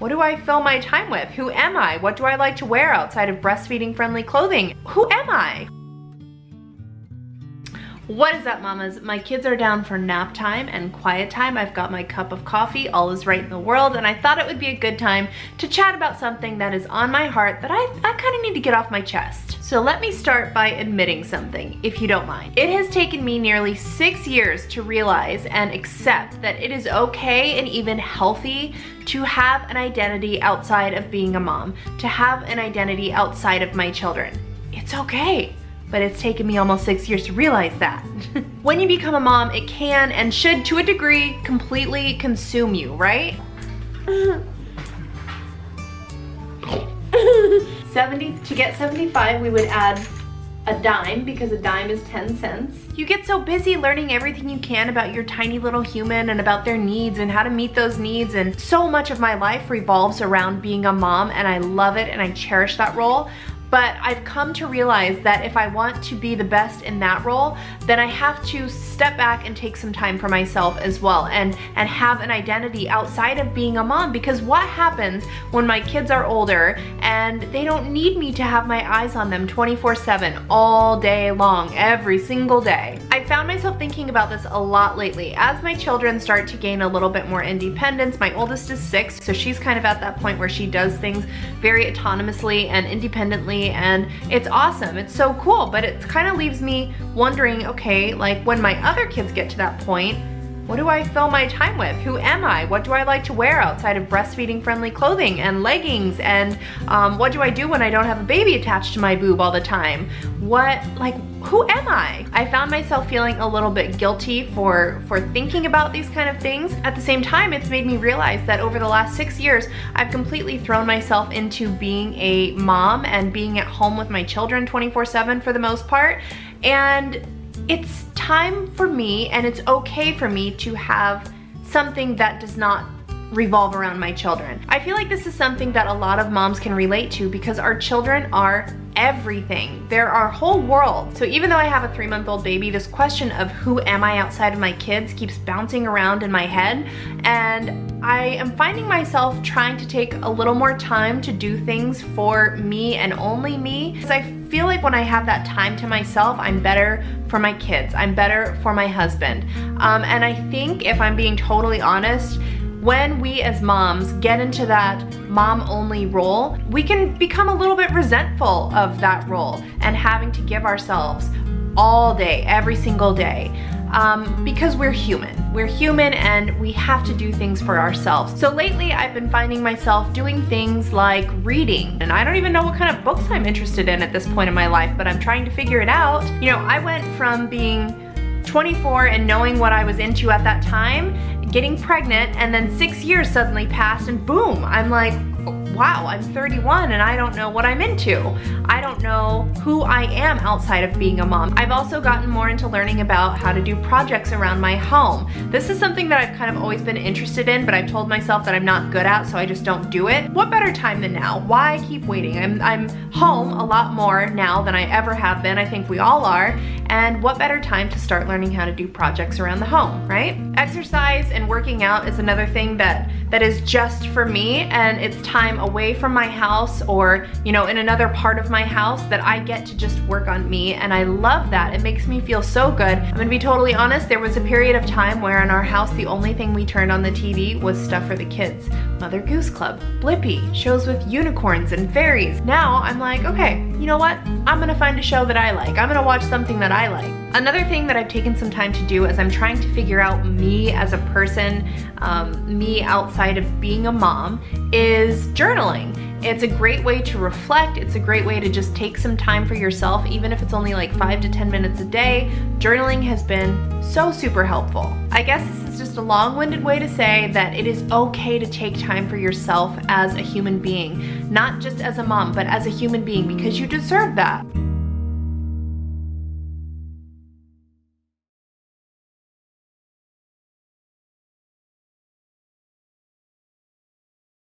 What do I fill my time with? Who am I? What do I like to wear outside of breastfeeding friendly clothing? Who am I? What is up, mamas? My kids are down for nap time and quiet time. I've got my cup of coffee, all is right in the world, and I thought it would be a good time to chat about something that is on my heart that I kind of need to get off my chest. So let me start by admitting something, if you don't mind. It has taken me nearly 6 years to realize and accept that it is okay and even healthy to have an identity outside of being a mom, to have an identity outside of my children. It's okay. But it's taken me almost 6 years to realize that. When you become a mom, it can and should, to a degree, completely consume you, right? 70, to get 75, we would add a dime, because a dime is 10 cents. You get so busy learning everything you can about your tiny little human and about their needs and how to meet those needs, and so much of my life revolves around being a mom, and I love it and I cherish that role. But I've come to realize that if I want to be the best in that role, then I have to step back and take some time for myself as well, and have an identity outside of being a mom. Because what happens when my kids are older and they don't need me to have my eyes on them 24/7 all day long, every single day? I found myself thinking about this a lot lately. As my children start to gain a little bit more independence, my oldest is 6, so she's kind of at that point where she does things very autonomously and independently, and it's awesome, it's so cool, but it kind of leaves me wondering, okay, like when my other kids get to that point, what do I fill my time with? Who am I? What do I like to wear outside of breastfeeding friendly clothing and leggings? And what do I do when I don't have a baby attached to my boob all the time? Who am I? I found myself feeling a little bit guilty for thinking about these kind of things. At the same time, it's made me realize that over the last 6 years, I've completely thrown myself into being a mom and being at home with my children 24/7 for the most part. And it's time for me, and it's okay for me to have something that does not revolve around my children. I feel like this is something that a lot of moms can relate to, because our children are everything. They're our whole world. So even though I have a 3-month-old baby, this question of who am I outside of my kids keeps bouncing around in my head, and I am finding myself trying to take a little more time to do things for me and only me, because I feel like when I have that time to myself, I'm better for my kids, I'm better for my husband. And I think, if I'm being totally honest, when we as moms get into that mom-only role, we can become a little bit resentful of that role and having to give ourselves all day, every single day, because we're human. We're human and we have to do things for ourselves. So lately I've been finding myself doing things like reading, and I don't even know what kind of books I'm interested in at this point in my life, but I'm trying to figure it out. You know, I went from being 24 and knowing what I was into at that time, getting pregnant, and then 6 years suddenly passed and boom, I'm like, wow, I'm 31 and I don't know what I'm into. I don't know who I am outside of being a mom. I've also gotten more into learning about how to do projects around my home. This is something that I've kind of always been interested in, but I've told myself that I'm not good at, so I just don't do it. What better time than now? Why keep waiting? I'm home a lot more now than I ever have been. I think we all are. And what better time to start learning how to do projects around the home, right? Exercise and working out is another thing that is just for me, and it's time away from my house, or, you know, in another part of my house, that I get to just work on me, and I love that. It makes me feel so good. I'm gonna be totally honest, there was a period of time where in our house the only thing we turned on the TV was stuff for the kids. Mother Goose Club, Blippi, shows with unicorns and fairies. Now I'm like, okay, you know what? I'm gonna find a show that I like. I'm gonna watch something that I like. Another thing that I've taken some time to do as I'm trying to figure out me as a person, me outside of being a mom, is journaling. It's a great way to reflect. It's a great way to just take some time for yourself, even if it's only like 5 to 10 minutes a day. Journaling has been so super helpful. I guess this is just a long-winded way to say that it is okay to take time for yourself as a human being, not just as a mom, but as a human being, because you deserve that.